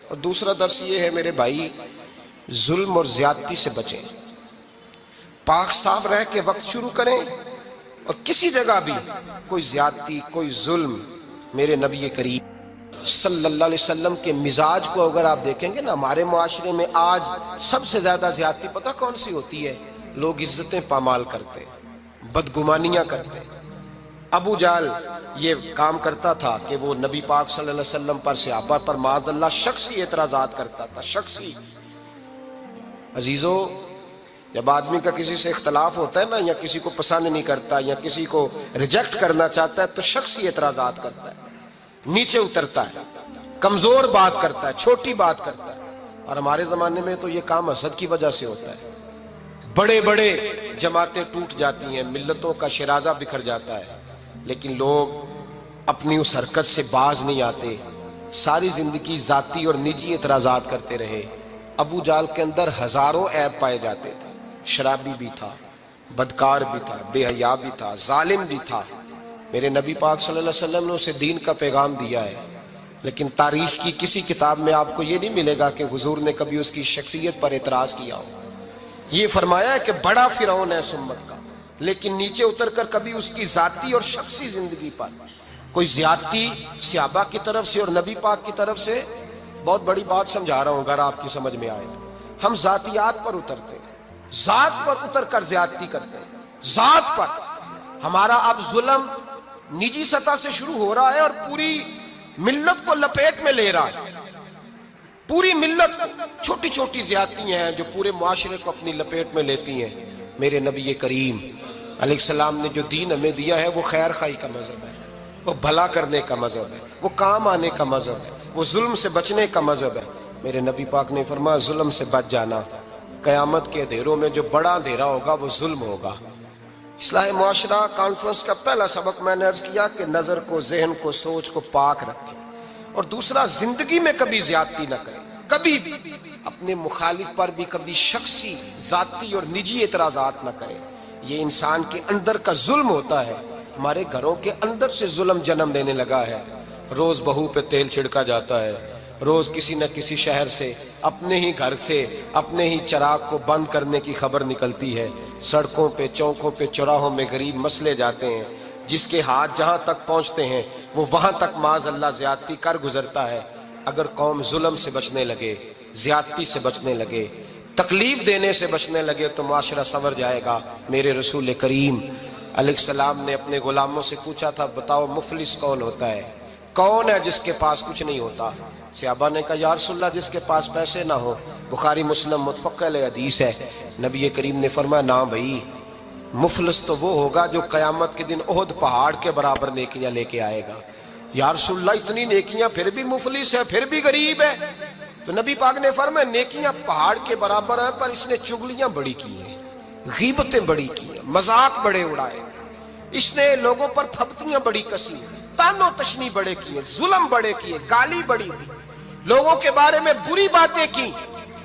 اور دوسرا درس یہ ہے میرے بھائی، ظلم اور زیادتی سے بچیں، پاک صاف رہ کے وقت شروع کریں، اور کسی جگہ بھی کوئی زیادتی کوئی ظلم، میرے نبی کریم صلی اللہ علیہ وسلم کے مزاج کو اگر آپ دیکھیں گے نا، ہمارے معاشرے میں آج سب سے زیادہ زیادتی پتہ کون سی ہوتی ہے؟ لوگ عزتیں پامال کرتے ہیں، بدگمانیاں کرتے ہیں۔ ابو جہل یہ کام کرتا تھا کہ وہ نبی پاک صلی اللہ علیہ وسلم پر، صحابہ پر معاذ اللہ شخصی اعتراضات کرتا تھا، شخصی۔ عزیزو، جب آدمی کا کسی سے اختلاف ہوتا ہے نا، یا کسی کو پسند نہیں کرتا یا کسی کو ریجیکٹ کرنا چاہتا ہے، تو شخصی اعتراضات کرتا ہے، نیچے اترتا ہے، کمزور بات کرتا ہے، چھوٹی بات کرتا ہے۔ اور ہمارے زمانے میں تو یہ کام حسد کی وجہ سے ہوتا ہے، بڑے بڑے جماعتیں ٹوٹ جاتی ہیں، ملتوں کا شرازہ بکھر جاتا ہے، لیکن لوگ اپنی اس حرکت سے باز نہیں آتے، ساری زندگی ذاتی اور نجی اعتراضات کرتے رہے۔ ابو جہل کے اندر ہزاروں عیب پائے جاتے تھے، شرابی بھی تھا، بدکار بھی تھا، بے حیا بھی تھا، ظالم بھی تھا۔ میرے نبی پاک صلی اللہ علیہ وسلم نے اسے دین کا پیغام دیا ہے، لیکن تاریخ کی کسی کتاب میں آپ کو یہ نہیں ملے گا کہ حضور نے کبھی اس کی شخصیت پر اعتراض کیا ہو۔ یہ فرمایا ہے کہ بڑا فرعون ہے اس امت کا، لیکن نیچے اتر کر کبھی اس کی ذاتی اور شخصی زندگی پر کوئی زیادتی صحابہ کی طرف سے اور نبی پاک کی طرف سے۔ بہت بڑی بات سمجھا رہا ہوں، اگر آپ کی سمجھ میں آئے تو ہم ذاتیات پر اترتے ہیں، ذات پر اتر کر زیادتی کرتے ہیں، ذات پر۔ ہمارا اب ظلم نجی سطح سے شروع ہو رہا ہے اور پوری ملت کو لپیٹ میں لے رہا ہے، پوری ملت کو۔ چھوٹی چھوٹی زیادتیاں ہیں جو پورے معاشرے کو اپنی لپیٹ میں لیتی ہیں۔ میرے نبی کریم علیہ السلام نے جو دین ہمیں دیا ہے وہ خیر خواہی کا مذہب ہے، وہ بھلا کرنے کا مذہب ہے، وہ کام آنے کا مذہب ہے، وہ ظلم سے بچنے کا مذہب ہے۔ میرے نبی پاک نے فرمایا ظلم سے بچ جانا، قیامت کے اندھیروں میں جو بڑا اندھیرا ہوگا وہ ظلم ہوگا۔ اصلاح معاشرہ کانفرنس کا پہلا سبق میں نے عرض کیا کہ نظر کو، ذہن کو، سوچ کو پاک رکھیں، اور دوسرا زندگی میں کبھی زیادتی نہ کریں، کبھی بھی اپنے مخالف پر بھی کبھی شخصی ذاتی اور نجی اعتراضات نہ کریں۔ یہ انسان کے اندر کا ظلم ہوتا ہے، ہمارے گھروں کے اندر سے ظلم جنم لینے لگا ہے۔ روز بہو پہ تیل چھڑکا جاتا ہے، روز کسی نہ کسی شہر سے، اپنے ہی گھر سے، اپنے ہی چراغ کو بند کرنے کی خبر نکلتی ہے۔ سڑکوں پہ، چوکوں پہ، چوراہوں میں غریب مسلے جاتے ہیں، جس کے ہاتھ جہاں تک پہنچتے ہیں وہ وہاں تک معاذ اللہ زیادتی کر گزرتا ہے۔ اگر قوم ظلم سے بچنے لگے، زیادتی سے بچنے لگے، تکلیف دینے سے بچنے لگے تو معاشرہ سنور جائے گا۔ میرے رسول کریم علیہ السلام نے اپنے غلاموں سے پوچھا تھا بتاؤ مفلس کون ہوتا ہے؟ کون ہے جس کے پاس کچھ نہیں ہوتا؟ صحابہ نے کہا یا رسول اللہ جس کے پاس پیسے نہ ہو۔ بخاری مسلم متفق علیہ حدیث ہے۔ نبی کریم نے فرمایا نا بھائی، مفلس تو وہ ہوگا جو قیامت کے دن احد پہاڑ کے برابر نیکیاں لے کے آئے گا۔ یا رسول اللہ اتنی نیکیاں پھر بھی مفلس ہے، پھر بھی غریب ہے؟ تو نبی پاک نے فرمایا نیکیاں پہاڑ کے برابر ہیں، پر اس نے چغلیاں بڑی کی ہیں، غیبتیں بڑی کی ہیں، مذاق بڑے اڑائے، اس نے لوگوں پر پھپتیاں بڑی کسی ہیں، تان و تشنی بڑے کیے، ظلم بڑے کیے، گالی بڑی دی، لوگوں کے بارے میں بری باتیں کی۔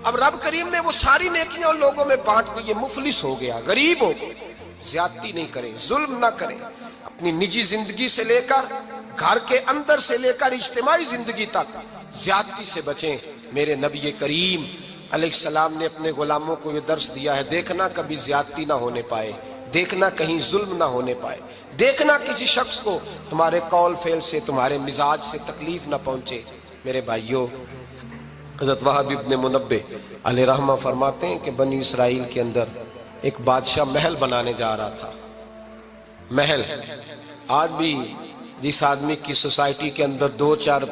اب رب کریم نے وہ ساری نیکیاں ان لوگوں میں بانٹ دی، یہ مفلس ہو گیا، غریب ہو گیا۔ زیادتی نہیں کریں، ظلم نہ کریں، اپنی نجی زندگی سے لے کر، گھر کے اندر سے لے کر اجتماعی زندگی تک زیادتی سے بچیں۔ میرے نبی کریم علیہ السلام نے اپنے غلاموں کو یہ درس دیا ہے، دیکھنا کبھی زیادتی نہ ہونے پائے، دیکھنا کہیں ظلم نہ ہونے پائے، دیکھنا کسی شخص کو تمہارے قول فعل سے، تمہارے مزاج سے تکلیف نہ پہنچے۔ میرے بھائیوں، حضرت وہب ابن منبہ علیہ رحمہ فرماتے ہیں کہ بنی اسرائیل کے اندر ایک بادشاہ محل بنانے جا رہا تھا۔ محل آج بھی جس آدمی کی سوسائٹی کے اندر 2-4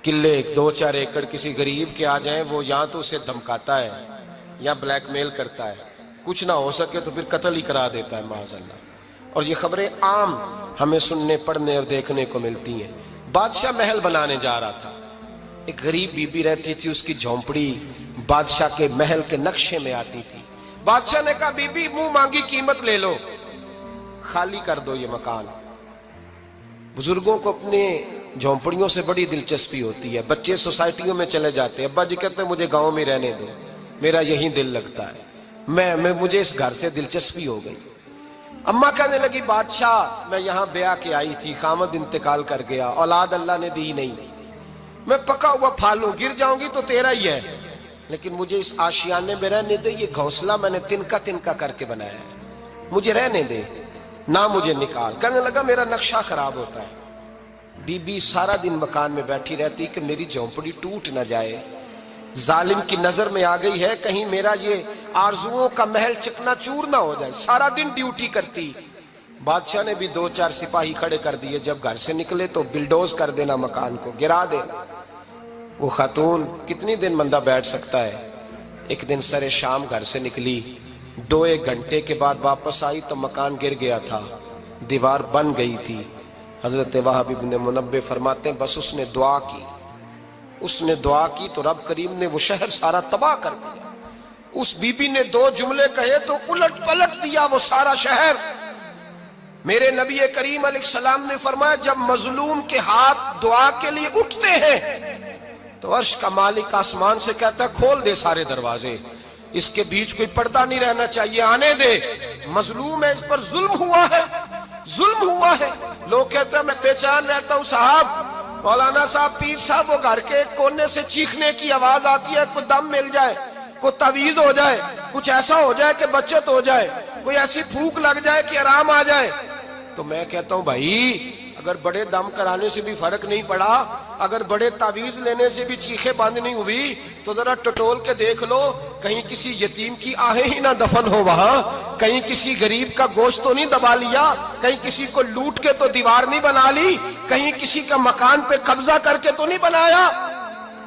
قلعے، 2-4 ایکڑ کسی غریب کے آ جائیں، وہ یہاں تو اسے دھمکاتا ہے یا بلیک میل کرتا ہے، کچھ نہ ہو سکے تو پھر قتل ہی کرا دیتا ہے معاذ اللہ۔ اور یہ خبریں عام ہمیں سننے، پڑھنے اور دیکھنے کو ملتی ہیں۔ بادشاہ محل بنانے جا رہا تھا، ایک غریب بی بی رہتی تھی، اس کی جھونپڑی بادشاہ کے محل کے نقشے میں آتی تھی۔ بادشاہ نے کہا بی بی منہ مانگی قیمت لے لو، خالی کر دو یہ مکان۔ بزرگوں کو اپنے جھونپڑیوں سے بڑی دلچسپی ہوتی ہے، بچے سوسائٹیوں میں چلے جاتے ہیں، ابا جی کہتے ہیں مجھے گاؤں میں رہنے دو، میرا یہیں دل لگتا ہے، مجھے اس گھر سے دلچسپی ہو گئی۔ اماں کہنے لگی بادشاہ میں یہاں بیاہ کے آئی تھی، خامد انتقال کر گیا، اولاد اللہ نے دی نہیں، میں پکا ہوا پھل ہوں، گر جاؤں گی تو تیرا ہی ہے، لیکن مجھے اس آشیانے میں رہنے دے، یہ گھونسلہ میں نے تنکا تنکا کر کے بنایا ہے، مجھے رہنے دے، نہ مجھے نکال۔ کہنے لگا میرا نقشہ خراب ہوتا ہے۔ بی بی سارا دن مکان میں بیٹھی رہتی کہ میری جھونپڑی ٹوٹ نہ جائے، ظالم کی نظر میں آ گئی ہے کہیں میرا یہ آرزوؤں کا محل چکنا چور نہ ہو جائے، سارا دن ڈیوٹی کرتی۔ بادشاہ نے بھی 2-4 سپاہی کھڑے کر دیے، جب گھر سے نکلے تو بلڈوز کر دینا، مکان کو گرا دینا۔ وہ خاتون کتنی دن بندہ بیٹھ سکتا ہے؟ ایک دن سر شام گھر سے نکلی، 2-1 گھنٹے کے بعد واپس آئی تو مکان گر گیا تھا، دیوار بن گئی تھی۔ حضرت وہب ابن منبہ فرماتے ہیں بس اس نے دعا کی تو رب کریم نے وہ شہر سارا تباہ کر دیا۔ اس بی بی نے 2 جملے کہے تو الٹ پلٹ دیا وہ سارا شہر۔ میرے نبی کریم علیہ السلام نے فرمایا جب مظلوم کے ہاتھ دعا کے لیے اٹھتے ہیں تو عرش کا مالک آسمان سے کہتا ہے کھول دے سارے دروازے، اس کے بیچ کوئی پردہ نہیں رہنا چاہیے، آنے دے، مظلوم ہے، اس پر ظلم ہوا ہے۔ لوگ کہتے ہیں میں بے چین رہتا ہوں صاحب، مولانا صاحب، پیر صاحب، وہ گھر کے کونے سے چیخنے کی آواز آتی ہے، کوئی دم مل جائے، کوئی تعویذ ہو جائے، کچھ ایسا ہو جائے کہ بچت ہو جائے، کوئی ایسی پھونک لگ جائے کہ آرام آ جائے۔ تو میں کہتا ہوں بھائی اگر بڑے دم کرانے سے بھی فرق نہیں پڑا، اگر بڑے تعویذ لینے سے بھی چیخیں بند نہیں ہوئی، تو ذرا ٹٹول کے دیکھ لو کہیں کسی یتیم کی آہیں ہی نہ دفن ہو وہاں، کہیں کسی غریب کا گوشت تو نہیں دبا لیا، کہیں کسی کو لوٹ کے تو دیوار نہیں بنا لی، کہیں کسی کا مکان پہ قبضہ کر کے تو نہیں بنایا۔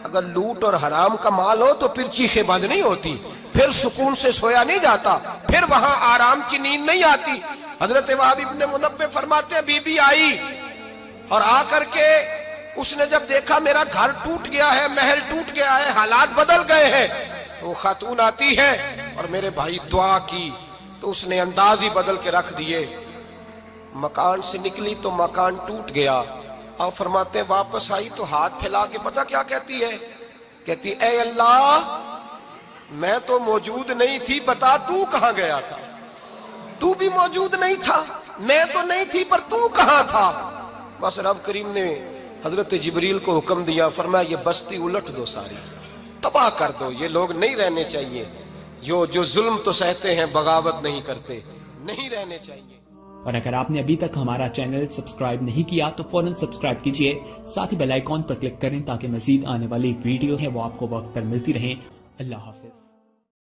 اگر لوٹ اور حرام کا مال ہو تو پھر چیخیں بند نہیں ہوتی، پھر سکون سے سویا نہیں جاتا، پھر وہاں آرام کی نیند نہیں آتی۔ حضرت وہب ابن منبہ فرماتے ہیں بی بی آئی اور آ کر کے اس نے جب دیکھا میرا گھر ٹوٹ گیا ہے، محل ٹوٹ گیا ہے، حالات بدل گئے ہیں، تو وہ خاتون آتی ہے اور میرے بھائی دعا کی تو اس نے انداز ہی بدل کے رکھ دیے۔ مکان سے نکلی تو مکان ٹوٹ گیا، اور فرماتے ہیں واپس آئی تو ہاتھ پھیلا کے پتہ کیا کہتی ہے؟ کہتی اے اللہ میں تو موجود نہیں تھی، بتا تو کہاں گیا تھا؟ تو بھی موجود نہیں تھا، میں تو نہیں تھی، پر تو کہاں تھا؟ بس رب کریم نے حضرت جبریل کو حکم دیا، فرمایا یہ بستی الٹ دو، ساری تباہ کر دو، یہ لوگ نہیں رہنے چاہیے، جو ظلم تو سہتے ہیں بغاوت نہیں کرتے، نہیں رہنے چاہیے۔ اور اگر آپ نے ابھی تک ہمارا چینل سبسکرائب نہیں کیا تو فوراً سبسکرائب کیجئے، ساتھ ہی بیل آئیکن پر کلک کریں تاکہ مزید آنے والی ویڈیو ہے وہ آپ کو وقت پر ملتی رہیں۔ اللہ حافظ۔